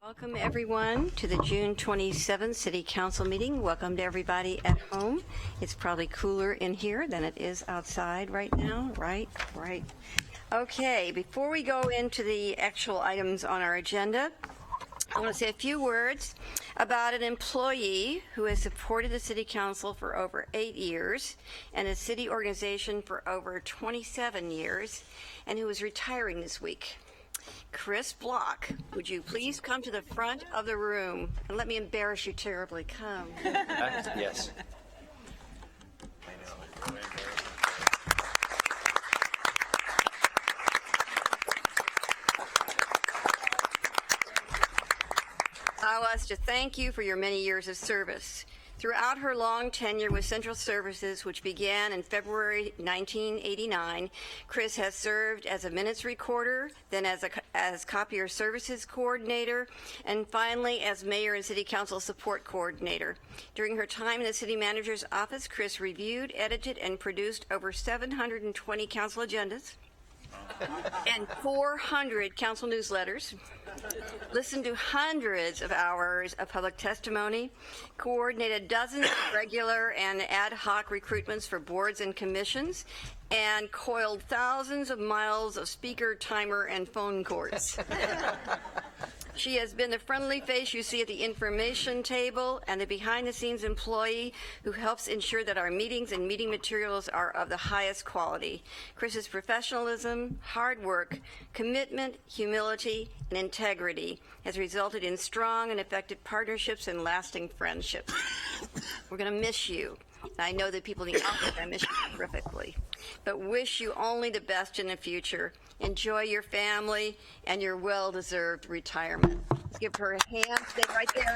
Welcome everyone to the June 27th City Council meeting. Welcome to everybody at home. It's probably cooler in here than it is outside right now, right? Right. Okay, before we go into the actual items on our agenda, I want to say a few words about an employee who has supported the City Council for over 8 years and a city organization for over 27 years and who is retiring this week. Chris Block, would you please come to the front of the room and let me embarrass you terribly? Come. Yes. Allow us to thank you for your many years of service. Throughout her long tenure with Central Services, which began in February 1989, Chris has served as a minutes recorder, then as copier services coordinator, and finally as mayor and city council support coordinator. During her time in the city manager's office, Chris reviewed, edited, and produced over 720 council agendas and 400 council newsletters, listened to hundreds of hours of public testimony, coordinated dozens of regular and ad hoc recruitments for boards and commissions, and coiled thousands of miles of speaker, timer, and phone cords. She has been the friendly face you see at the information table and the behind-the-scenes employee who helps ensure that our meetings and meeting materials are of the highest quality. Chris's professionalism, hard work, commitment, humility, and integrity has resulted in strong and effective partnerships and lasting friendships. We're going to miss you. I know that people in the office I miss you terrifically, but wish you only the best in the future. Enjoy your family and your well-deserved retirement. Let's give her a hand. Stay right there.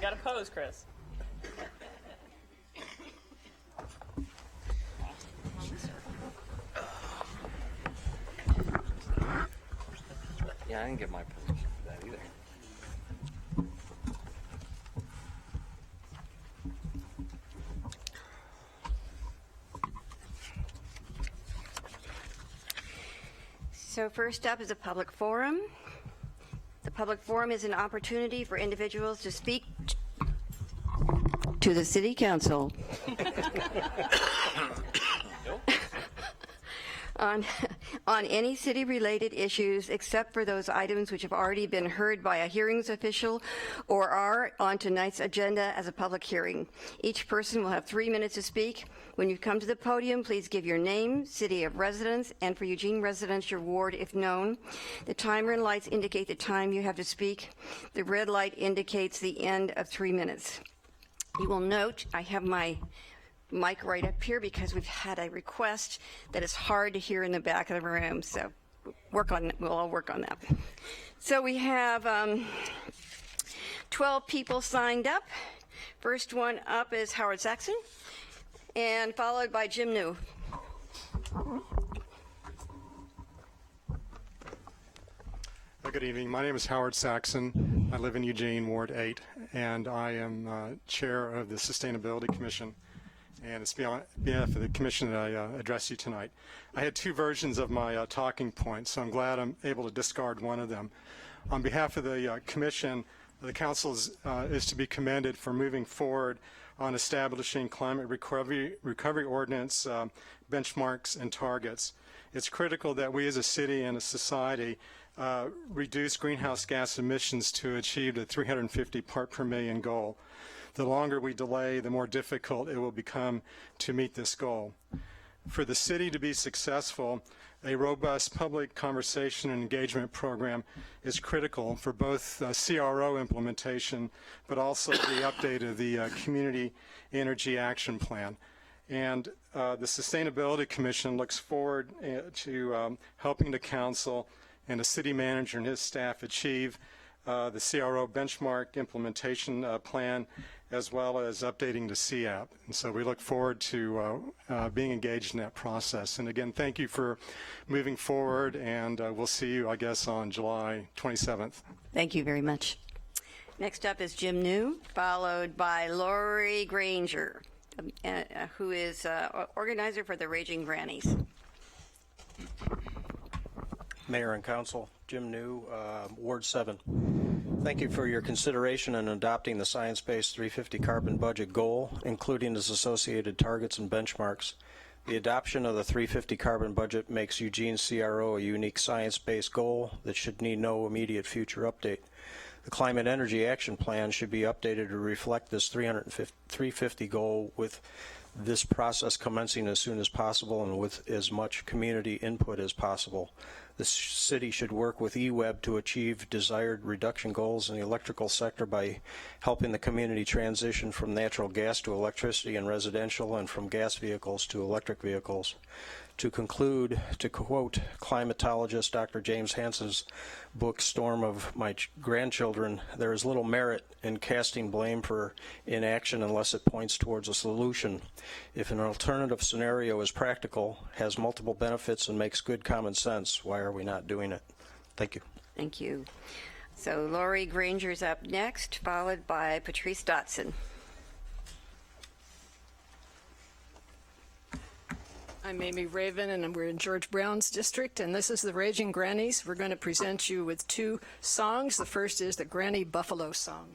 Got to pose, Chris. Yeah, I didn't get my permission for that either. So first up is a public forum. The public forum is an opportunity for individuals to speak to the City Council on any city-related issues except for those items which have already been heard by a hearings official or are on tonight's agenda as a public hearing. Each person will have 3 minutes to speak. When you come to the podium, please give your name, city of residence, and for Eugene residents, your ward if known. The timer and lights indicate the time you have to speak. The red light indicates the end of 3 minutes. You will note I have my mic right up here because we've had a request that it's hard to hear in the back of the room, so we'll all work on that. So we have 12 people signed up. First one up is Howard Saxon, and followed by Jim New. Good evening. My name is Howard Saxon. I live in Eugene, Ward 8, and I am chair of the Sustainability Commission. And it's on behalf of the commission that I address you tonight. I had two versions of my talking points, so I'm glad I'm able to discard one of them. On behalf of the commission, the council is to be commended for moving forward on establishing climate recovery ordinance benchmarks and targets. It's critical that we as a city and a society reduce greenhouse gas emissions to achieve the 350 part per million goal. The longer we delay, the more difficult it will become to meet this goal. For the city to be successful, a robust public conversation and engagement program is critical for both CRO implementation, but also the update of the Community Energy Action Plan. And the Sustainability Commission looks forward to helping the council and the city manager and his staff achieve the CRO benchmark implementation plan as well as updating the CAP. And so we look forward to being engaged in that process. And again, thank you for moving forward, and we'll see you, I guess, on July 27th. Thank you very much. Next up is Jim New, followed by Lori Granger, who is organizer for the Raging Grannies. Mayor and Council, Jim New, Ward 7. Thank you for your consideration in adopting the science-based 350 carbon budget goal, including its associated targets and benchmarks. The adoption of the 350 carbon budget makes Eugene CRO a unique science-based goal that should need no immediate future update. The Climate Energy Action Plan should be updated to reflect this 350 goal, with this process commencing as soon as possible and with as much community input as possible. The city should work with eWeb to achieve desired reduction goals in the electrical sector by helping the community transition from natural gas to electricity in residential and from gas vehicles to electric vehicles. To conclude, to quote climatologist Dr. James Hansen's book, Storm of My Grandchildren, there is little merit in casting blame for inaction unless it points towards a solution. If an alternative scenario is practical, has multiple benefits, and makes good common sense, why are we not doing it? Thank you. Thank you. So Lori Granger's up next, followed by Patrice Dotson. I'm Amy Raven, and we're in George Brown's district, and this is the Raging Grannies. We're going to present you with two songs. The first is the Granny Buffalo Song.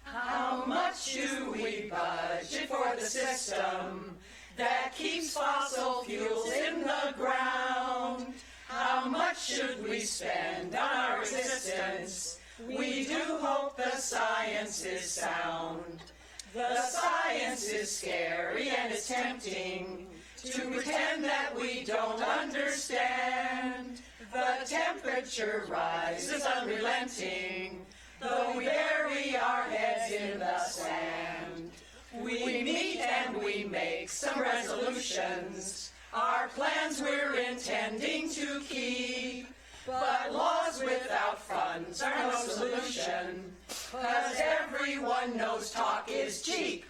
How much do we budget for the system that keeps fossil fuels in the ground? How much should we spend on our existence? We do hope the science is sound. The science is scary and it's tempting to pretend that we don't understand. The temperature rise is unrelenting, though we bury our heads in the sand. We meet and we make some resolutions, our plans we're intending to keep. But laws without funds are no solution, 'cause everyone knows talk is cheap.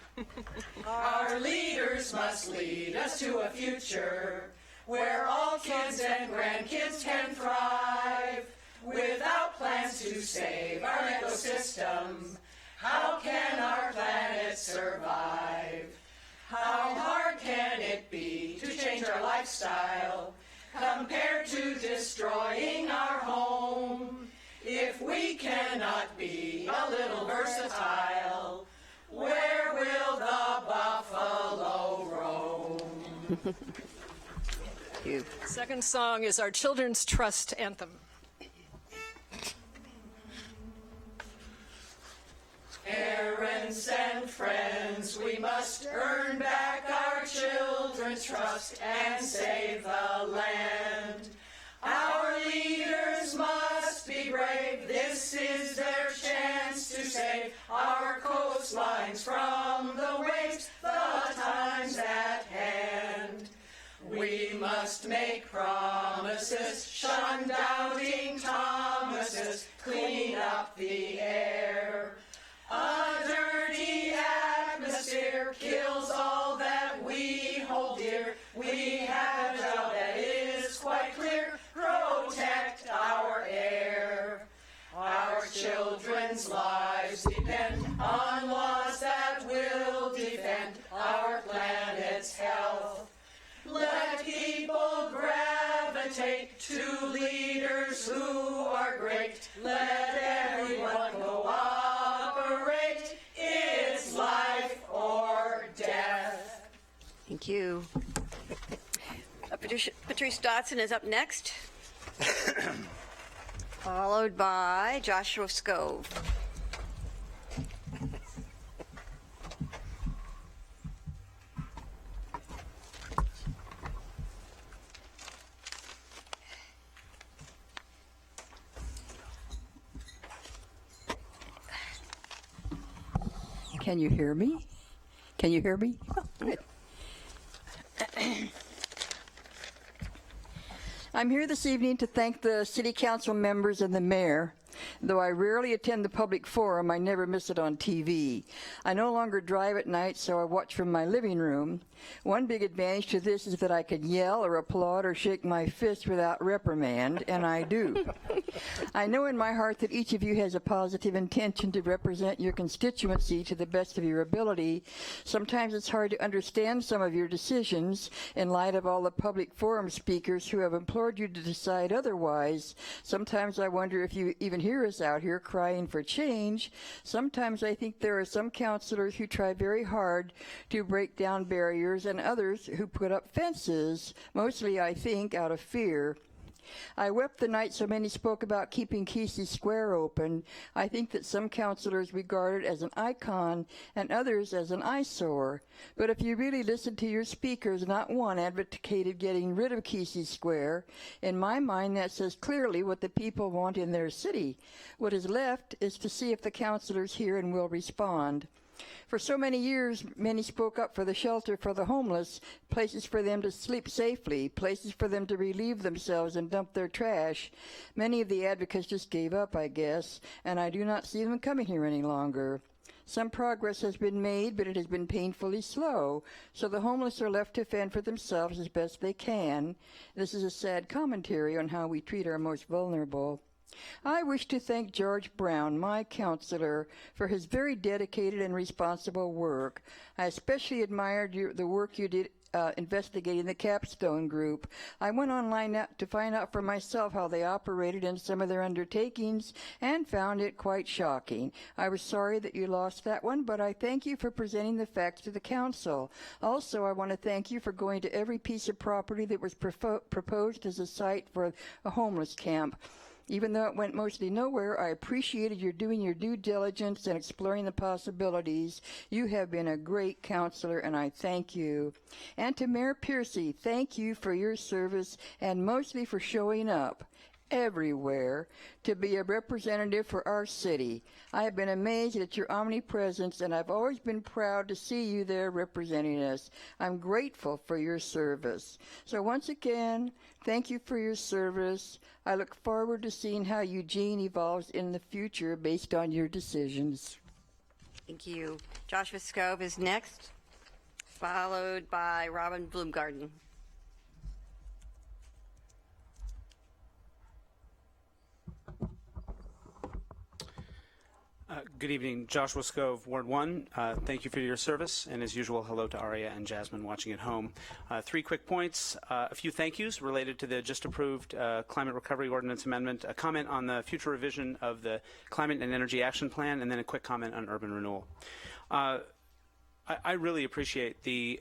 Our leaders must lead us to a future where all kids and grandkids can thrive. Without plans to save our ecosystem, how can our planet survive? How hard can it be to change our lifestyle compared to destroying our home? If we cannot be a little versatile, where will the buffalo roam? You. Second song is our Children's Trust Anthem. Parents and friends, we must earn back our children's trust and save the land. Our leaders must be brave. This is their chance to save our coastlines from the waves, the times at hand. We must make promises, shun doubting Thomases, clean up the air. A dirty atmosphere kills all that we hold dear. We have a job that is quite clear. Protect our air. Our children's lives depend on laws that will defend our planet's health. Let people gravitate to leaders who are great. Let everyone cooperate. It's life or death. Thank you. Patrice Dotson is up next, followed by Joshua Scove. Can you hear me? Can you hear me? Oh, good. I'm here this evening to thank the City Council members and the mayor. Though I rarely attend the public forum, I never miss it on TV. I no longer drive at night, so I watch from my living room. One big advantage to this is that I can yell or applaud or shake my fist without reprimand, and I do. I know in my heart that each of you has a positive intention to represent your constituency to the best of your ability. Sometimes it's hard to understand some of your decisions in light of all the public forum speakers who have implored you to decide otherwise. Sometimes I wonder if you even hear us out here crying for change. Sometimes I think there are some councilors who try very hard to break down barriers and others who put up fences, mostly, I think, out of fear. I wept the night so many spoke about keeping Kesey Square open. I think that some councilors regard it as an icon and others as an eyesore. But if you really listen to your speakers, not one advocated getting rid of Kesey Square. In my mind, that says clearly what the people want in their city. What is left is to see if the councilors hear and will respond. For so many years, many spoke up for the shelter for the homeless, places for them to sleep safely, places for them to relieve themselves and dump their trash. Many of the advocates just gave up, I guess, and I do not see them coming here any longer. Some progress has been made, but it has been painfully slow, so the homeless are left to fend for themselves as best they can. This is a sad commentary on how we treat our most vulnerable. I wish to thank George Brown, my counselor, for his very dedicated and responsible work. I especially admired the work you did investigating the Capstone Group. I went online to find out for myself how they operated in some of their undertakings and found it quite shocking. I was sorry that you lost that one, but I thank you for presenting the facts to the council. Also, I want to thank you for going to every piece of property that was proposed as a site for a homeless camp. Even though it went mostly nowhere, I appreciated your doing your due diligence and exploring the possibilities. You have been a great counselor, and I thank you. And to Mayor Piercy, thank you for your service and mostly for showing up everywhere to be a representative for our city. I have been amazed at your omnipresence, and I've always been proud to see you there representing us. I'm grateful for your service. So once again, thank you for your service. I look forward to seeing how Eugene evolves in the future based on your decisions. Thank you. Joshua Scove is next, followed by Robin Bloomgarden. Good evening, Joshua Scove, Ward 1. Thank you for your service, and as usual, hello to Aria and Jasmine watching at home. 3 quick points, a few thank yous related to the just approved Climate Recovery Ordinance Amendment, a comment on the future revision of the Climate and Energy Action Plan, and then a quick comment on urban renewal. I really appreciate the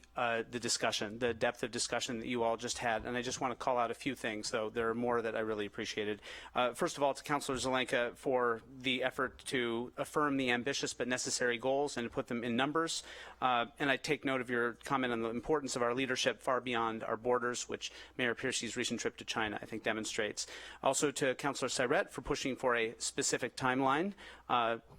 discussion, the depth of discussion that you all just had, and I just want to call out a few things, though there are more that I really appreciated. First of all, to Councilor Zelenka for the effort to affirm the ambitious but necessary goals and to put them in numbers. And I take note of your comment on the importance of our leadership far beyond our borders, which Mayor Piercy's recent trip to China, I think, demonstrates. Also to Councilor Syrett for pushing for a specific timeline.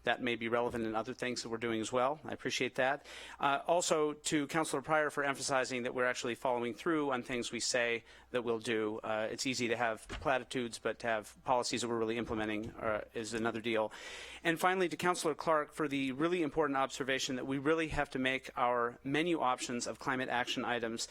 That may be relevant in other things that we're doing as well. I appreciate that. Also to Councilor Pryor for emphasizing that we're actually following through on things we say that we'll do. It's easy to have platitudes, but to have policies that we're really implementing is another deal. And finally, to Councilor Clark for the really important observation that we really have to make our menu options of climate action items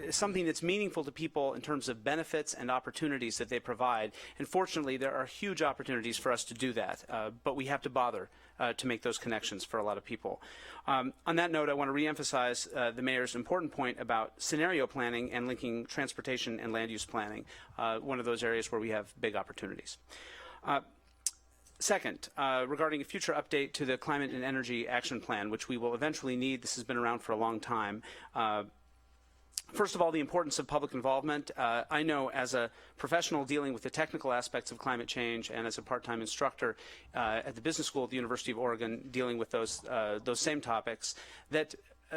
something that's meaningful to people in terms of benefits and opportunities that they provide. And fortunately, there are huge opportunities for us to do that, but we have to bother to make those connections for a lot of people. On that note, I want to reemphasize the Mayor's important point about scenario planning and linking transportation and land use planning, one of those areas where we have big opportunities. Second, regarding a future update to the Climate and Energy Action Plan, which we will eventually need. This has been around for a long time. First of all, the importance of public involvement. I know as a professional dealing with the technical aspects of climate change and as a part-time instructor at the business school at the University of Oregon dealing with those same topics, that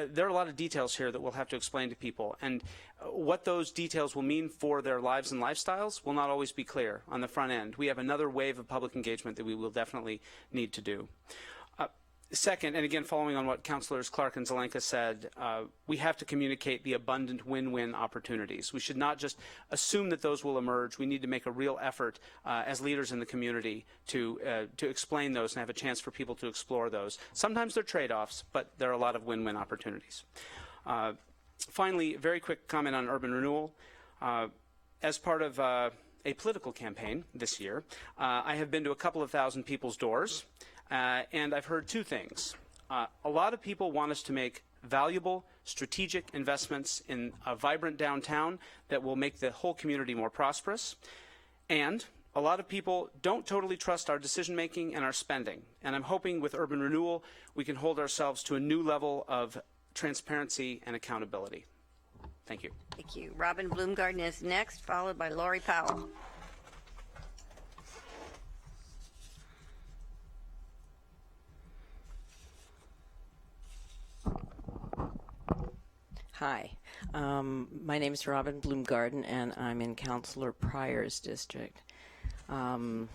there are a lot of details here that we'll have to explain to people. And what those details will mean for their lives and lifestyles will not always be clear on the front end. We have another wave of public engagement that we will definitely need to do. Second, and again, following on what Councilors Clark and Zelenka said, we have to communicate the abundant win-win opportunities. We should not just assume that those will emerge. We need to make a real effort as leaders in the community to explain those and have a chance for people to explore those. Sometimes they're trade-offs, but there are a lot of win-win opportunities. Finally, a very quick comment on urban renewal. As part of a political campaign this year, I have been to a couple of thousand people's doors. And I've heard two things. A lot of people want us to make valuable, strategic investments in a vibrant downtown that will make the whole community more prosperous. And a lot of people don't totally trust our decision-making and our spending. And I'm hoping with urban renewal, we can hold ourselves to a new level of transparency and accountability. Thank you. Thank you. Robin Bloomgarden is next, followed by Lori Powell. Hi, my name is Robin Bloomgarden, and I'm in Councilor Pryor's district. I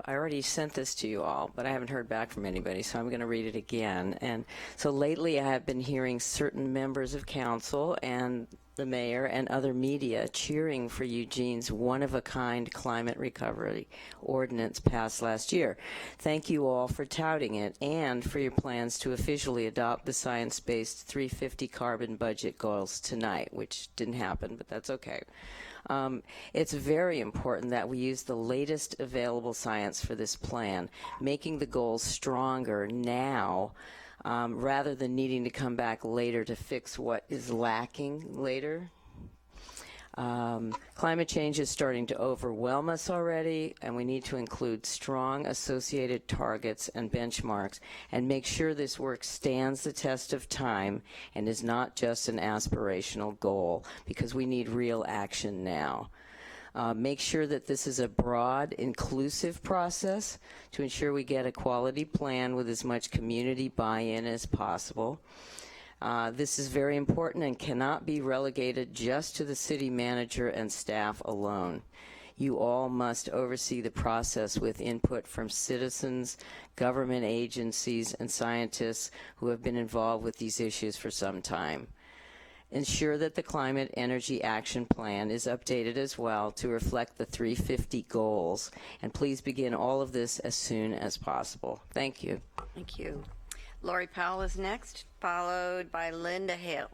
already sent this to you all, but I haven't heard back from anybody, so I'm going to read it again. And so lately I have been hearing certain members of council and the mayor and other media cheering for Eugene's one-of-a-kind climate recovery ordinance passed last year. Thank you all for touting it and for your plans to officially adopt the science-based 350 carbon budget goals tonight, which didn't happen, but that's okay. It's very important that we use the latest available science for this plan, making the goals stronger now rather than needing to come back later to fix what is lacking later. Climate change is starting to overwhelm us already, and we need to include strong associated targets and benchmarks and make sure this work stands the test of time and is not just an aspirational goal, because we need real action now. Make sure that this is a broad, inclusive process to ensure we get a quality plan with as much community buy-in as possible. This is very important and cannot be relegated just to the city manager and staff alone. You all must oversee the process with input from citizens, government agencies, and scientists who have been involved with these issues for some time. Ensure that the Climate Energy Action Plan is updated as well to reflect the 350 goals, and please begin all of this as soon as possible. Thank you. Thank you. Lori Powell is next, followed by Linda Hale.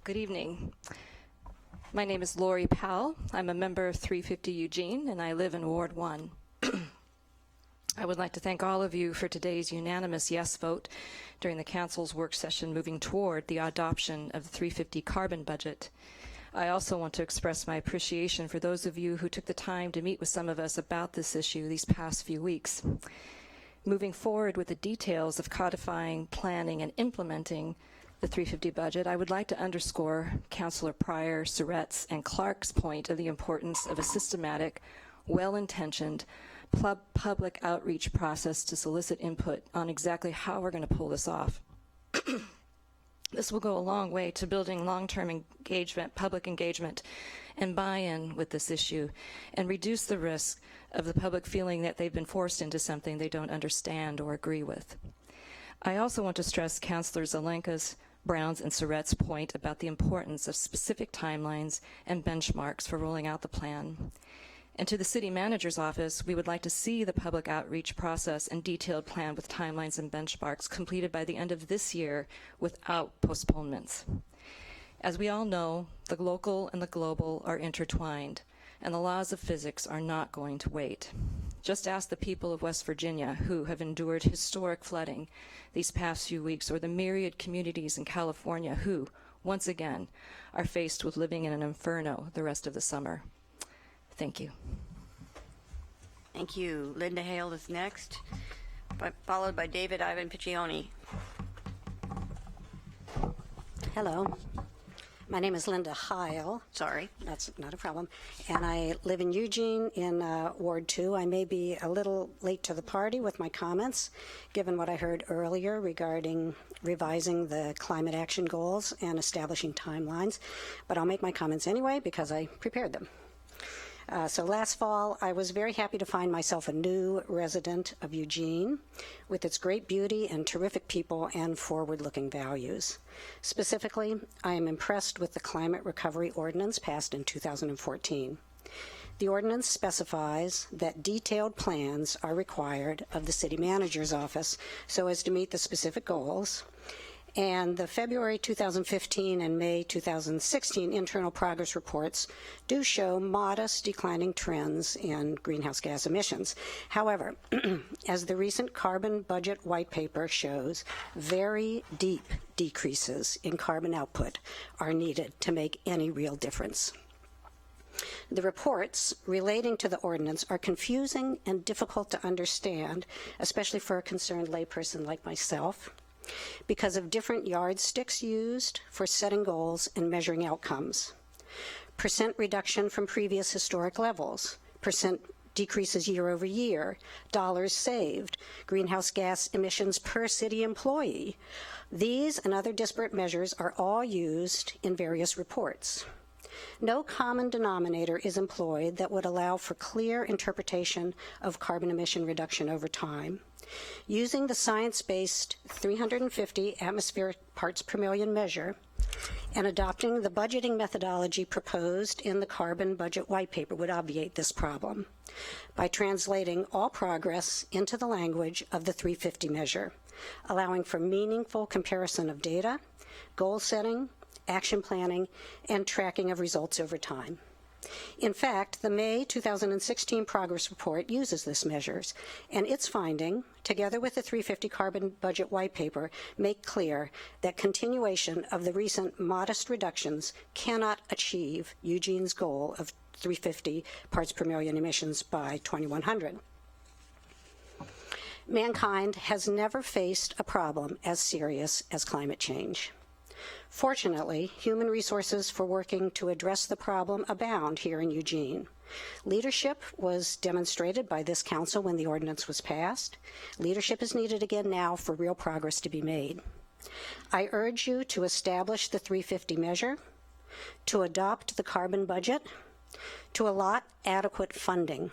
Good evening. My name is Lori Powell. I'm a member of 350 Eugene, and I live in Ward 1. I would like to thank all of you for today's unanimous yes vote during the Council's work session moving toward the adoption of the 350 carbon budget. I also want to express my appreciation for those of you who took the time to meet with some of us about this issue these past few weeks. Moving forward with the details of codifying, planning, and implementing the 350 budget, I would like to underscore Councilor Pryor, Surratt's, and Clark's point of the importance of a systematic, well-intentioned public outreach process to solicit input on exactly how we're going to pull this off. This will go a long way to building long-term engagement, public engagement, and buy-in with this issue, and reduce the risk of the public feeling that they've been forced into something they don't understand or agree with. I also want to stress Councilor Zelenka's, Brown's, and Surratt's point about the importance of specific timelines and benchmarks for rolling out the plan. And to the City Manager's office, we would like to see the public outreach process and detailed plan with timelines and benchmarks completed by the end of this year without postponements. As we all know, the local and the global are intertwined, and the laws of physics are not going to wait. Just ask the people of West Virginia who have endured historic flooding these past few weeks, or the myriad communities in California who, once again, are faced with living in an inferno the rest of the summer. Thank you. Thank you. Linda Hale is next, followed by David Ivan Piccioni. Hello. My name is Linda Heil. Sorry. That's not a problem. And I live in Eugene in Ward 2. I may be a little late to the party with my comments, given what I heard earlier regarding revising the climate action goals and establishing timelines. But I'll make my comments anyway because I prepared them. So last fall, I was very happy to find myself a new resident of Eugene with its great beauty and terrific people and forward-looking values. Specifically, I am impressed with the Climate Recovery Ordinance passed in 2014. The ordinance specifies that detailed plans are required of the city manager's office so as to meet the specific goals. And the February 2015 and May 2016 internal progress reports do show modest declining trends in greenhouse gas emissions. However, as the recent carbon budget white paper shows, very deep decreases in carbon output are needed to make any real difference. The reports relating to the ordinance are confusing and difficult to understand, especially for a concerned layperson like myself, because of different yardsticks used for setting goals and measuring outcomes. Percent reduction from previous historic levels, percent decreases year over year, dollars saved, greenhouse gas emissions per city employee. These and other disparate measures are all used in various reports. No common denominator is employed that would allow for clear interpretation of carbon emission reduction over time. Using the science-based 350 atmospheric parts per million measure and adopting the budgeting methodology proposed in the carbon budget white paper would obviate this problem by translating all progress into the language of the 350 measure, allowing for meaningful comparison of data, goal setting, action planning, and tracking of results over time. In fact, the May 2016 progress report uses this measures, and its finding, together with the 350 carbon budget white paper, make clear that continuation of the recent modest reductions cannot achieve Eugene's goal of 350 parts per million emissions by 2100. Mankind has never faced a problem as serious as climate change. Fortunately, human resources for working to address the problem abound here in Eugene. Leadership was demonstrated by this council when the ordinance was passed. Leadership is needed again now for real progress to be made. I urge you to establish the 350 measure, to adopt the carbon budget, to allot adequate funding,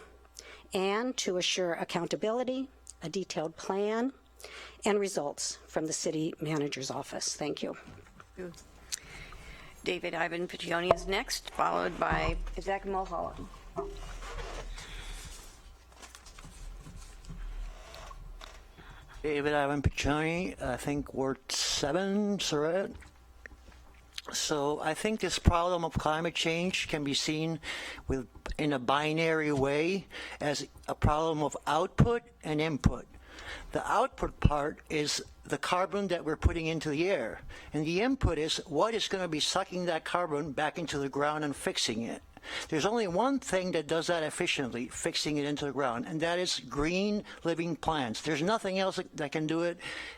and to assure accountability, a detailed plan, and results from the city manager's office. Thank you. David Ivan Piccioni is next, followed by Zach Mulholland. David Ivan Piccioni, I think Ward 7, Surratt. So I think this problem of climate change can be seen in a binary way as a problem of output and input. The output part is the carbon that we're putting into the air, and the input is what is going to be sucking that carbon back into the ground and fixing it. There's only one thing that does that efficiently, fixing it into the ground, and that is green living plants. There's nothing else that can do it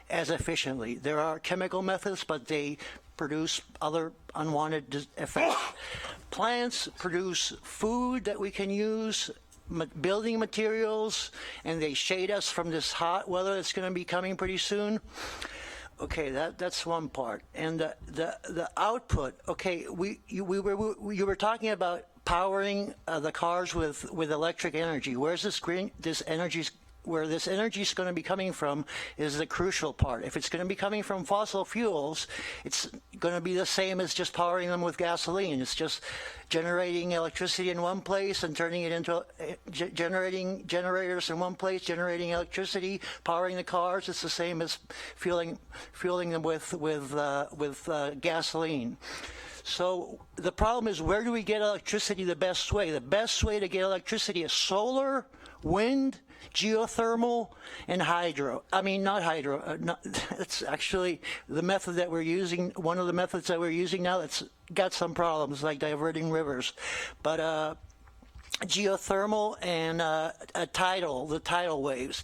as efficiently. There are chemical methods, but they produce other unwanted effects. Plants produce food that we can use, building materials, and they shade us from this hot weather that's going to be coming pretty soon. Okay, that's one part. And the output. Okay, you were talking about powering the cars with electric energy. Where's this energy? Where this energy is going to be coming from is the crucial part. If it's going to be coming from fossil fuels, it's going to be the same as just powering them with gasoline. It's just generating electricity in one place and turning it into generating generators in one place, generating electricity, powering the cars. It's the same as fueling them with gasoline. So the problem is, where do we get electricity the best way? The best way to get electricity is solar, wind, geothermal, and hydro. I mean, not hydro. It's actually the method that we're using, one of the methods that we're using now that's got some problems, like diverting rivers. But geothermal and the tidal waves.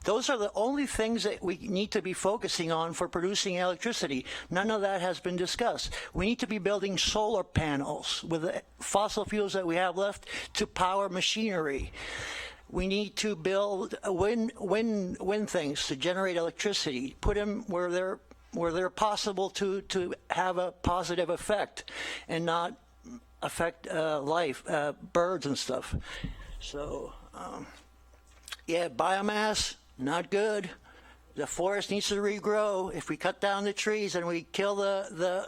Those are the only things that we need to be focusing on for producing electricity. None of that has been discussed. We need to be building solar panels with the fossil fuels that we have left to power machinery. We need to build wind things to generate electricity, put them where they're possible to have a positive effect and not affect life, birds and stuff. So, yeah, biomass, not good. The forest needs to regrow. If we cut down the trees and we kill the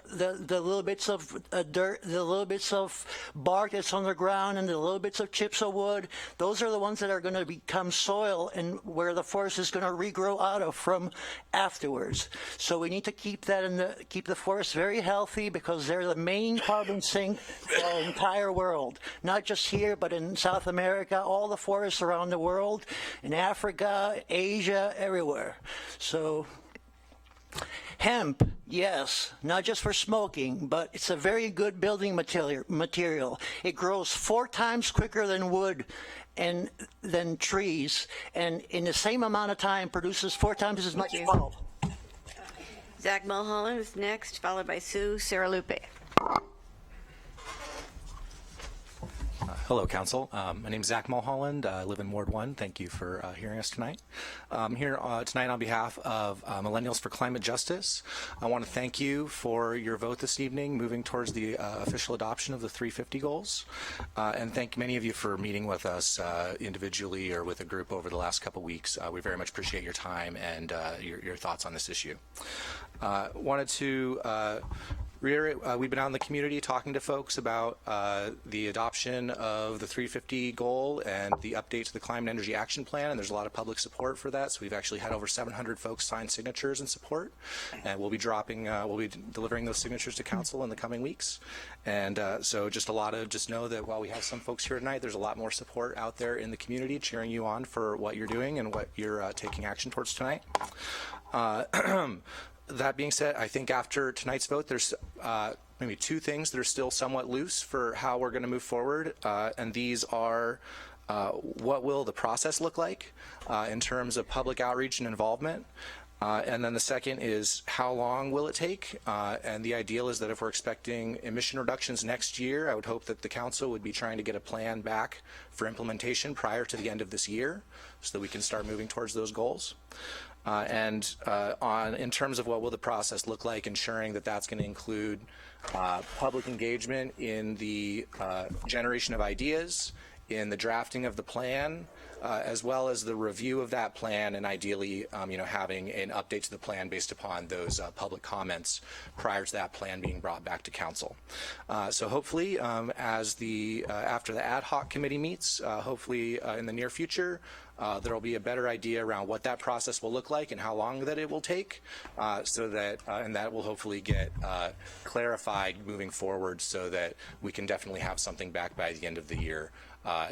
little bits of dirt, the little bits of bark that's on the ground, and the little bits of chips of wood, those are the ones that are going to become soil and where the forest is going to regrow out of from afterwards. So we need to keep that keep the forest very healthy, because they're the main carbon sink for our entire world, not just here, but in South America, all the forests around the world, in Africa, Asia, everywhere. So hemp, yes, not just for smoking, but it's a very good building material. It grows 4 times quicker than wood and than trees, and in the same amount of time produces 4 times as much pulp. Zach Mulholland is next, followed by Sue Saralupe. Hello, Council. My name is Zach Mulholland. I live in Ward 1. Thank you for hearing us tonight. I'm here tonight on behalf of Millennials for Climate Justice. I want to thank you for your vote this evening, moving towards the official adoption of the 350 goals. And thank many of you for meeting with us individually or with a group over the last couple weeks. We very much appreciate your time and your thoughts on this issue. Wanted to reiterate, we've been out in the community talking to folks about the adoption of the 350 goal and the update to the Climate and Energy Action Plan, and there's a lot of public support for that. So we've actually had over 700 folks sign signatures in support, and we'll be delivering those signatures to Council in the coming weeks. And so just know that while we have some folks here tonight, there's a lot more support out there in the community cheering you on for what you're doing and what you're taking action towards tonight. That being said, I think after tonight's vote, there's maybe 2 things that are still somewhat loose for how we're going to move forward, and these are what will the process look like in terms of public outreach and involvement, and then the second is how long will it take, and the ideal is that if we're expecting emission reductions next year, I would hope that the Council would be trying to get a plan back for implementation prior to the end of this year so that we can start moving towards those goals. In terms of what will the process look like, ensuring that that's going to include public engagement in the generation of ideas, in the drafting of the plan, as well as the review of that plan, and ideally, having an update to the plan based upon those public comments prior to that plan being brought back to Council. So hopefully, after the ad hoc committee meets, hopefully in the near future, there will be a better idea around what that process will look like and how long that it will take, and that will hopefully get clarified moving forward so that we can definitely have something back by the end of the year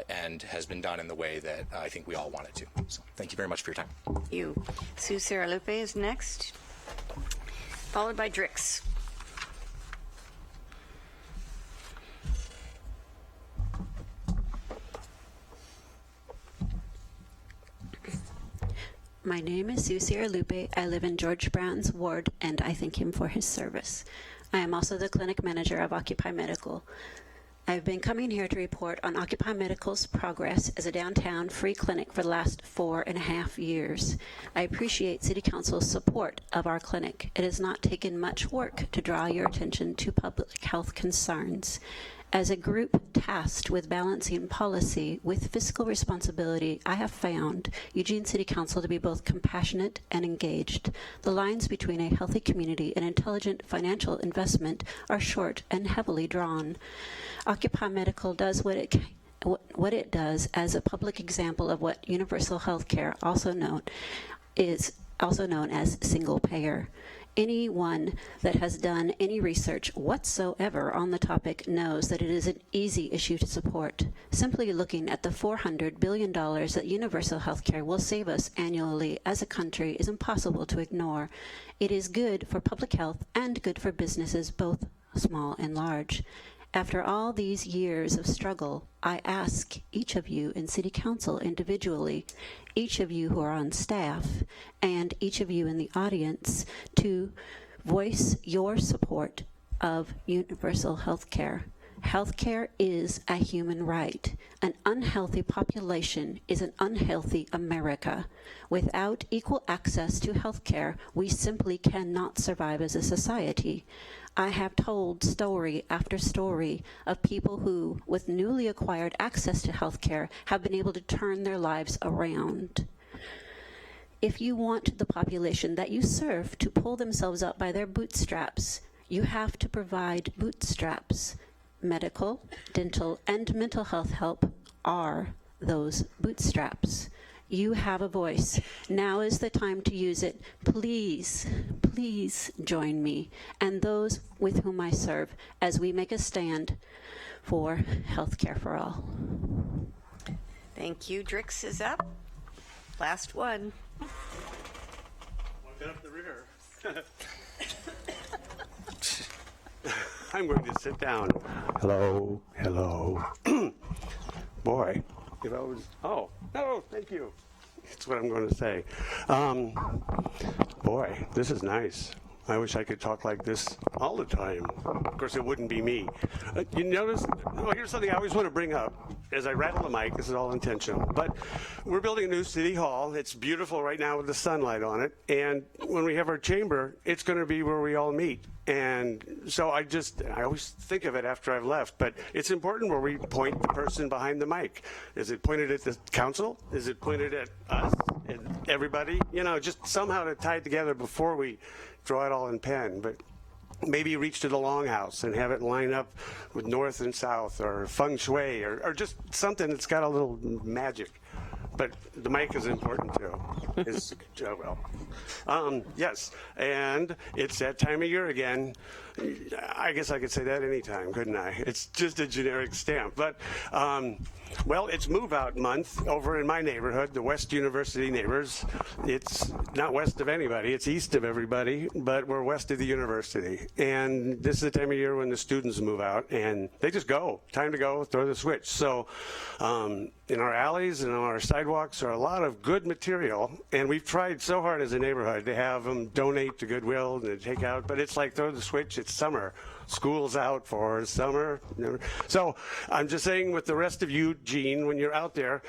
and has been done in the way that I think we all want it to. So thank you very much for your time. Thank you. Sue Saralupe is next, followed by Drix. My name is Sue Saralupe. I live in George Brown's ward, and I thank him for his service. I am also the clinic manager of Occupy Medical. I've been coming here to report on Occupy Medical's progress as a downtown free clinic for the last 4.5 years. I appreciate City Council's support of our clinic. It has not taken much work to draw your attention to public health concerns. As a group tasked with balancing policy with fiscal responsibility, I have found Eugene City Council to be both compassionate and engaged. The lines between a healthy community and intelligent financial investment are short and heavily drawn. Occupy Medical does what it does as a public example of what universal health care, also known as single payer. Anyone that has done any research whatsoever on the topic knows that it is an easy issue to support. Simply looking at the $400 billion that universal health care will save us annually as a country is impossible to ignore. It is good for public health and good for businesses, both small and large. After all these years of struggle, I ask each of you in City Council individually, each of you who are on staff, and each of you in the audience to voice your support of universal health care. Healthcare is a human right. An unhealthy population is an unhealthy America. Without equal access to healthcare, we simply cannot survive as a society. I have told story after story of people who, with newly acquired access to healthcare, have been able to turn their lives around. If you want the population that you serve to pull themselves up by their bootstraps, you have to provide bootstraps. Medical, dental, and mental health help are those bootstraps. You have a voice. Now is the time to use it. Please, please join me and those with whom I serve as we make a stand for health care for all. Thank you. Drix is up. Last one. Walking up the rear. I'm going to sit down. Hello, hello. Boy, if I was, oh, no, thank you. That's what I'm going to say. Boy, this is nice. I wish I could talk like this all the time. Of course, it wouldn't be me. You notice, well, here's something I always want to bring up. As I rattle the mic, this is all intentional, but we're building a new city hall. It's beautiful right now with the sunlight on it. And when we have our chamber, it's going to be where we all meet. And so I always think of it after I've left, but it's important where we point the person behind the mic. Is it pointed at the council? Is it pointed at us and everybody? You know, just somehow to tie it together before we draw it all in pen. But maybe reach to the longhouse and have it line up with north and south, or feng shui, or just something that's got a little magic. But the mic is important too. Yes, and it's that time of year again. I guess I could say that anytime, couldn't I? It's just a generic stamp. But, well, it's move-out month over in my neighborhood, the West University neighbors. It's not west of anybody. It's east of everybody, but we're west of the university. And this is the time of year when the students move out, and they just go. Time to go, throw the switch. So in our alleys and on our sidewalks are a lot of good material, and we've tried so hard as a neighborhood to have them donate to Goodwill and to take out, but it's like throw the switch. It's summer. School's out for summer. So I'm just saying, with the rest of you, Eugene, when you're out there,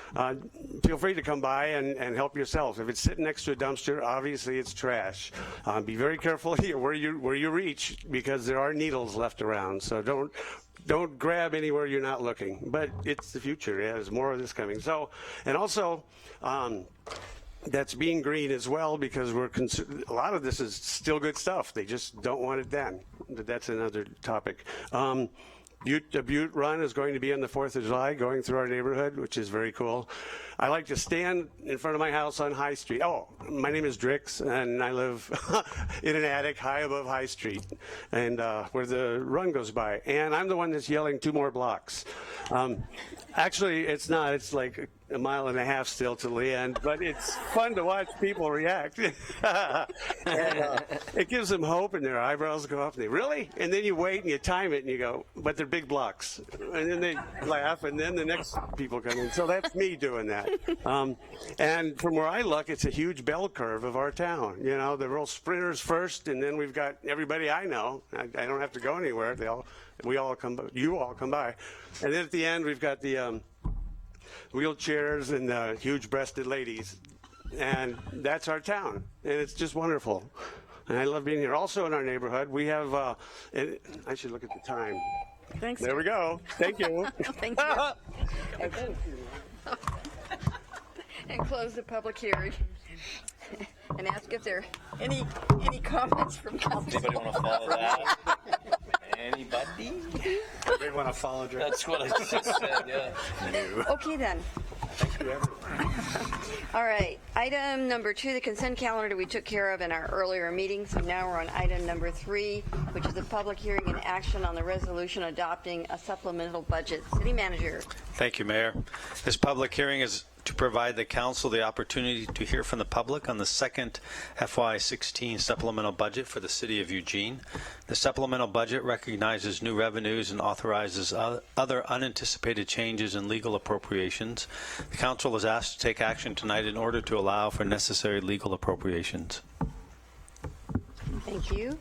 feel free to come by and help yourself. If it's sitting next to a dumpster, obviously it's trash. Be very careful here where you reach, because there are needles left around. So don't grab anywhere you're not looking. But it's the future. Yeah, there's more of this coming. So, and also, that's being green as well, because a lot of this is still good stuff. They just don't want it then. But that's another topic. The Butte Run is going to be on the 4th of July, going through our neighborhood, which is very cool. I like to stand in front of my house on High Street. Oh, my name is Drix, and I live in an attic high above High Street, and where the run goes by. And I'm the one that's yelling 2 more blocks. Actually, it's not. It's like a mile and a half still to the end, but it's fun to watch people react. And, it gives them hope, and their eyebrows go up, and they, really? And then you wait and you time it, and you go, but they're big blocks. And then they laugh, and then the next people come in. So that's me doing that. And from where I look, it's a huge bell curve of our town. You know, the real sprinters first, and then we've got everybody I know. I don't have to go anywhere. You all come by. And then at the end, we've got the wheelchairs and the huge-breasted ladies. And that's our town. And it's just wonderful. And I love being here. Also in our neighborhood, we have, I should look at the time. Thanks. There we go. Thank you. Thank you. And close the public hearing. And ask if there are any comments from council. Anybody want to follow that? Anybody? They want to follow Drake. That's what I just said, yeah. Okay, then. All right. Item number 2, the consent calendar we took care of in our earlier meeting. So now we're on item number 3, which is the public hearing and action on the resolution adopting a supplemental budget. City Manager. Thank you, Mayor. This public hearing is to provide the council the opportunity to hear from the public on the second FY16 supplemental budget for the City of Eugene. The supplemental budget recognizes new revenues and authorizes other unanticipated changes in legal appropriations. The council is asked to take action tonight in order to allow for necessary legal appropriations. Thank you.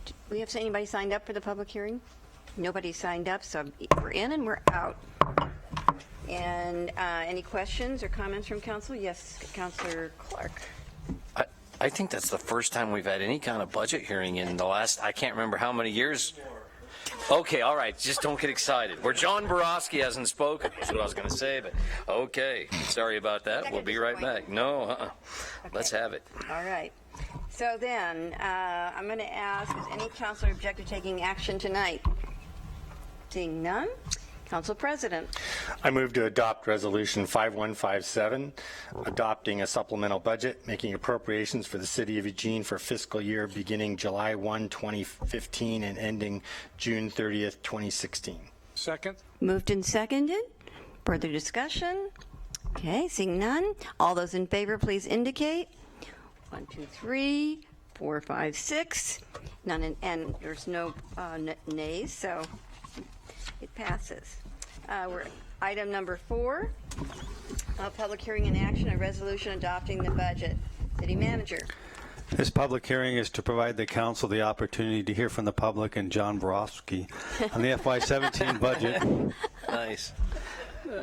Do we have anybody signed up for the public hearing? Nobody signed up, so we're in and we're out. And any questions or comments from council? Yes, Councilor Clark. I think that's the first time we've had any kind of budget hearing in the last, I can't remember how many years. Okay, all right, just don't get excited. Where John Borowski hasn't spoken, that's what I was going to say, but okay, sorry about that. We'll be right back. No, Okay. Let's have it. All right. So then, I'm going to ask, does any councilor object to taking action tonight? Seeing none, Council President. I move to adopt Resolution 5157, adopting a supplemental budget, making appropriations for the City of Eugene for fiscal year beginning July 1, 2015 and ending June 30th, 2016. Second. Moved and seconded. Further discussion? Okay, seeing none. All those in favor, please indicate. 1, 2, 3, 4, 5, 6. None, and there's no nays, so it passes. We're item number 4, public hearing and action, a resolution adopting the budget. City Manager. This public hearing is to provide the council the opportunity to hear from the public and John Borowski on the FY17 budget. Nice.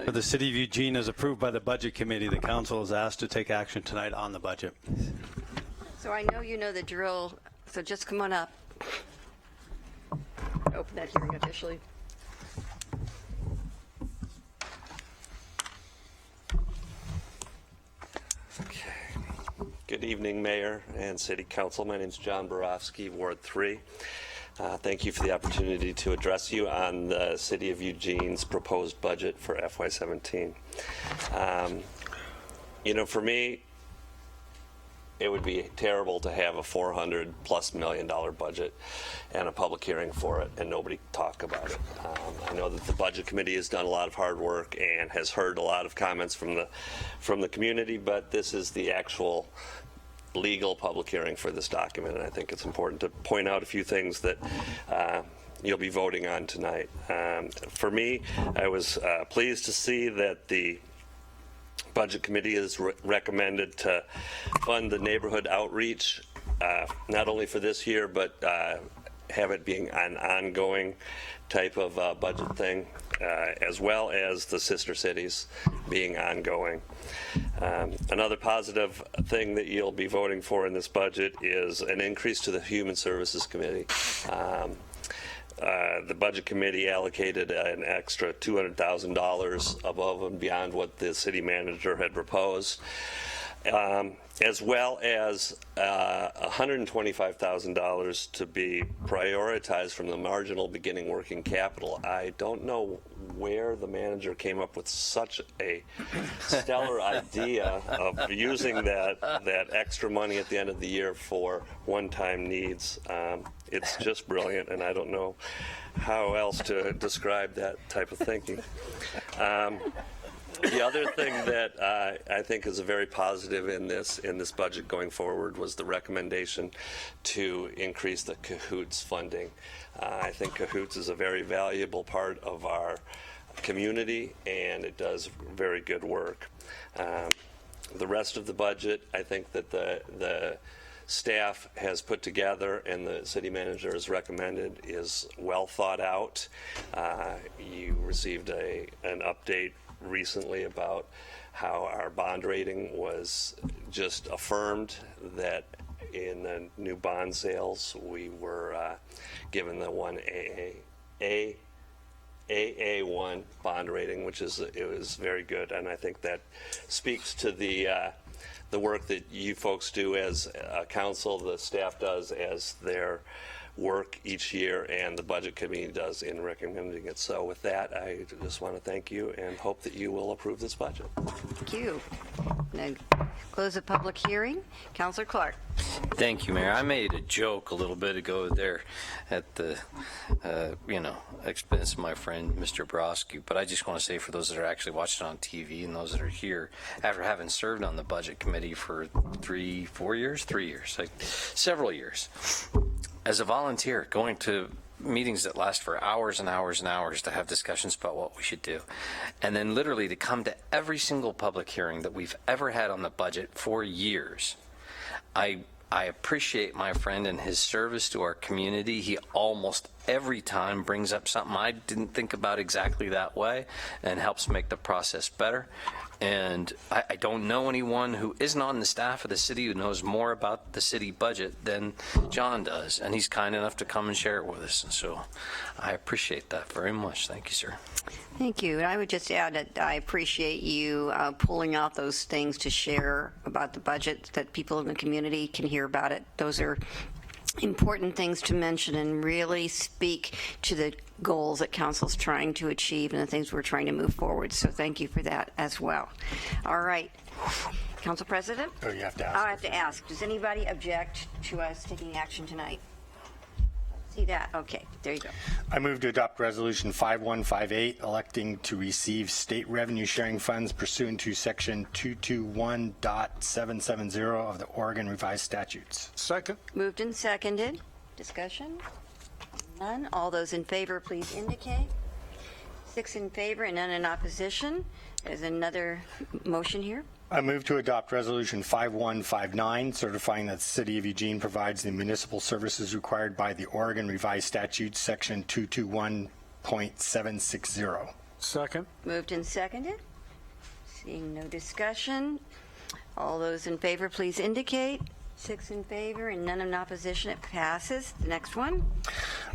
For the City of Eugene as approved by the Budget Committee, the council is asked to take action tonight on the budget. So I know you know the drill, so just come on up. Open that hearing officially. Good evening, Mayor and City Council. My name is John Borowski, Ward 3. Thank you for the opportunity to address you on the City of Eugene's proposed budget for FY17. For me, it would be terrible to have a $400+ million budget and a public hearing for it and nobody talk about it. I know that the Budget Committee has done a lot of hard work and has heard a lot of comments from the community, but this is the actual legal public hearing for this document, and I think it's important to point out a few things that you'll be voting on tonight. For me, I was pleased to see that the Budget Committee has recommended to fund the neighborhood outreach, not only for this year, but have it being an ongoing type of budget thing, as well as the sister cities being ongoing. Another positive thing that you'll be voting for in this budget is an increase to the Human Services Committee. The Budget Committee allocated an extra $200,000 above and beyond what the city manager had proposed, as well as $125,000 to be prioritized from the marginal beginning working capital. I don't know where the manager came up with such a stellar idea of using that extra money at the end of the year for one-time needs. It's just brilliant, and I don't know how else to describe that type of thinking. The other thing that I think is a very positive in this budget going forward was the recommendation to increase the CAHOOTS funding. I think CAHOOTS is a very valuable part of our community, and it does very good work. The rest of the budget, I think that the staff has put together and the city manager has recommended is well thought out. You received an update recently about how our bond rating was just affirmed, that in the new bond sales we were given the AA1 bond rating, which is it was very good, and I think that speaks to the work that you folks do as a council, the staff does as they're work each year, and the Budget Committee does in recommending it. So with that, I just want to thank you and hope that you will approve this budget. Thank you. Now, close the public hearing. Councillor Clark. Thank you, Mayor. I made a joke a little bit ago there at the, expense of my friend, Mr. Broski, but I just want to say for those that are actually watching on TV and those that are here, after having served on the Budget Committee for 3 years, several years, as a volunteer, going to meetings that last for hours and hours and hours to have discussions about what we should do, and then literally to come to every single public hearing that we've ever had on the budget for years. I appreciate my friend and his service to our community. He almost every time brings up something I didn't think about exactly that way and helps make the process better. And I don't know anyone who isn't on the staff of the city who knows more about the city budget than John does. And he's kind enough to come and share it with us. And so I appreciate that very much. Thank you, sir. Thank you. And I would just add that I appreciate you pulling out those things to share about the budget that people in the community can hear about it. Those are important things to mention and really speak to the goals that council's trying to achieve and the things we're trying to move forward. So thank you for that as well. All right. Council President? Oh, you have to ask. I have to ask. Does anybody object to us taking action tonight? See that? Okay, there you go. I move to adopt Resolution 5158, electing to receive state revenue sharing funds pursuant to Section 221.770 of the Oregon Revised Statutes. Second. Moved and seconded. Discussion? None. All those in favor, please indicate. 6 in favor and none in opposition. There's another motion here. I move to adopt Resolution 5159, certifying that the City of Eugene provides the municipal services required by the Oregon Revised Statutes, Section 221.760. Second. Moved and seconded. Seeing no discussion. All those in favor, please indicate. 6 in favor and none in opposition. It passes. The next one.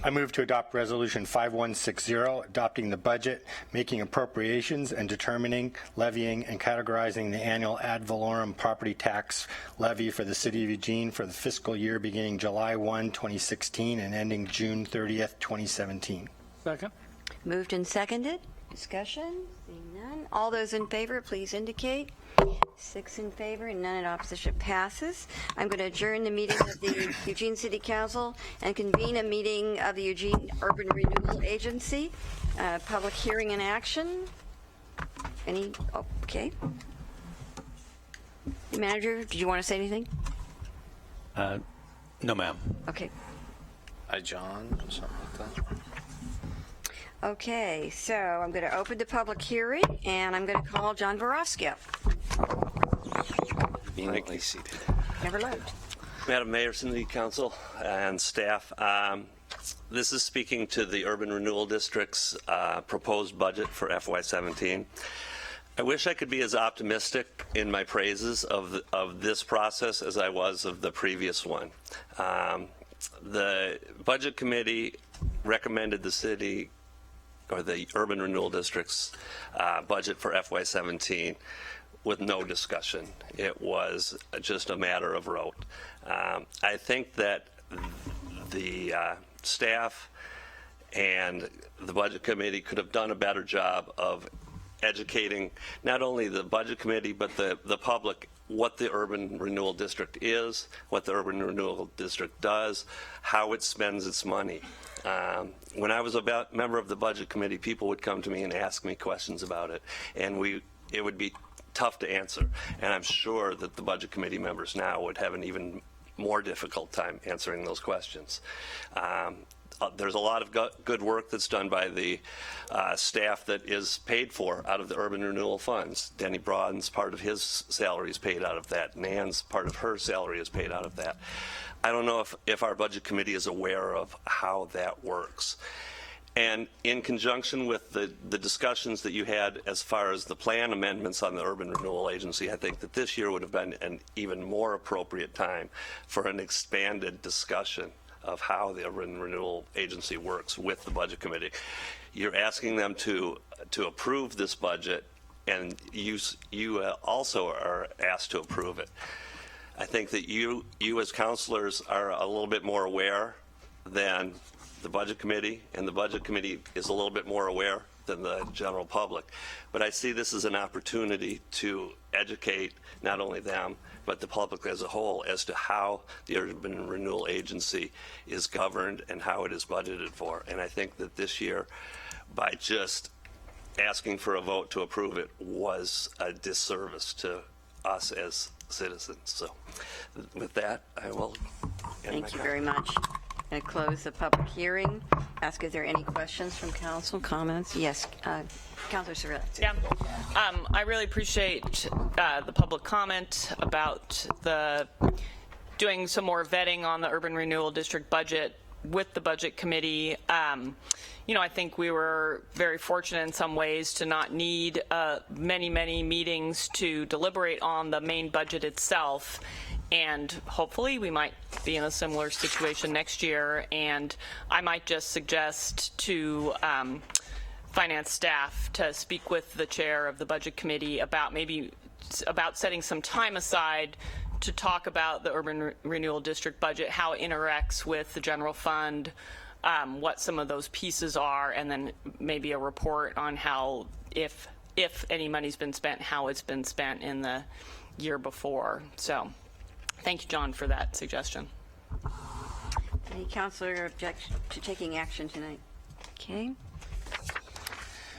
I move to adopt Resolution 5160, adopting the budget, making appropriations, and determining, levying, and categorizing the annual ad valorem property tax levy for the City of Eugene for the fiscal year beginning July 1, 2016 and ending June 30th, 2017. Second. Moved and seconded. Discussion? Seeing none. All those in favor, please indicate. 6 in favor and none in opposition. Passes. I'm going to adjourn the meeting of the Eugene City Council and convene a meeting of the Eugene Urban Renewal Agency. Public hearing and action. Okay. Manager, did you want to say anything? No, ma'am. Okay. Hi, John. Something like that. Okay, so I'm going to open the public hearing, and I'm going to call John Borowski up. Conveniently seated. Never left. Madam Mayor, City Council, and staff, this is speaking to the Urban Renewal District's proposed budget for FY17. I wish I could be as optimistic in my praises of this process as I was of the previous one. The Budget Committee recommended the city or the Urban Renewal District's budget for FY17 with no discussion. It was just a matter of rote. I think that the staff and the Budget Committee could have done a better job of educating not only the Budget Committee but the public what the Urban Renewal District is, what the Urban Renewal District does, how it spends its money. When I was a member of the Budget Committee, people would come to me and ask me questions about it, and it would be tough to answer. And I'm sure that the Budget Committee members now would have an even more difficult time answering those questions. There's a lot of good work that's done by the staff that is paid for out of the urban renewal funds. Denny Broaden's part of his salary is paid out of that. Nan's part of her salary is paid out of that. I don't know if our Budget Committee is aware of how that works. And in conjunction with the discussions that you had as far as the plan amendments on the Urban Renewal Agency, I think that this year would have been an even more appropriate time for an expanded discussion of how the Urban Renewal Agency works with the Budget Committee. You're asking them to approve this budget, and you also are asked to approve it. I think that you as counselors are a little bit more aware than the Budget Committee, and the Budget Committee is a little bit more aware than the general public. But I see this as an opportunity to educate not only them, but the public as a whole as to how the Urban Renewal Agency is governed and how it is budgeted for. And I think that this year, by just asking for a vote to approve it, was a disservice to us as citizens. So with that, I will end Thank you very much. I close the public hearing. Ask if there are any questions from council, comments. Yes, Councilor Surratt. Yeah, I really appreciate the public comment about doing some more vetting on the Urban Renewal District budget with the Budget Committee. You know, I think we were very fortunate in some ways to not need many meetings to deliberate on the main budget itself. And hopefully we might be in a similar situation next year. And I might just suggest to finance staff to speak with the chair of the Budget Committee about setting some time aside to talk about the Urban Renewal District budget, how it interacts with the general fund, what some of those pieces are, and then maybe a report on how, if any money's been spent, how it's been spent in the year before. So thank you, John, for that suggestion. Any councilor object to taking action tonight? Okay.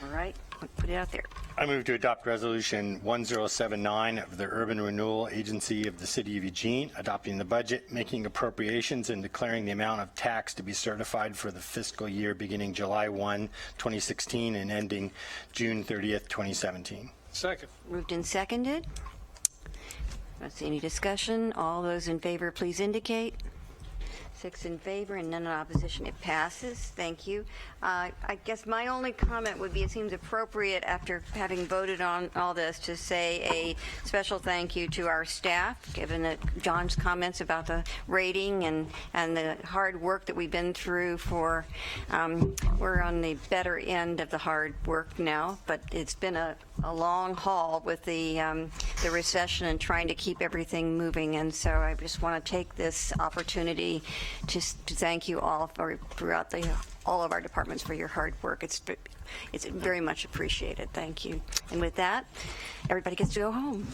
All right, we'll put it out there. I move to adopt Resolution 1079 of the Urban Renewal Agency of the City of Eugene, adopting the budget, making appropriations, and declaring the amount of tax to be certified for the fiscal year beginning July 1, 2016 and ending June 30th, 2017. Second. Moved and seconded. Let's see, any discussion? All those in favor, please indicate. 6 in favor and none in opposition. It passes. Thank you. I guess my only comment would be it seems appropriate after having voted on all this to say a special thank you to our staff, given that John's comments about the rating and the hard work that we've been through for, we're on the better end of the hard work now, but it's been a long haul with the recession and trying to keep everything moving. And so I just want to take this opportunity to thank you all throughout all of our departments for your hard work. It's very much appreciated. Thank you. And with that, everybody gets to go home.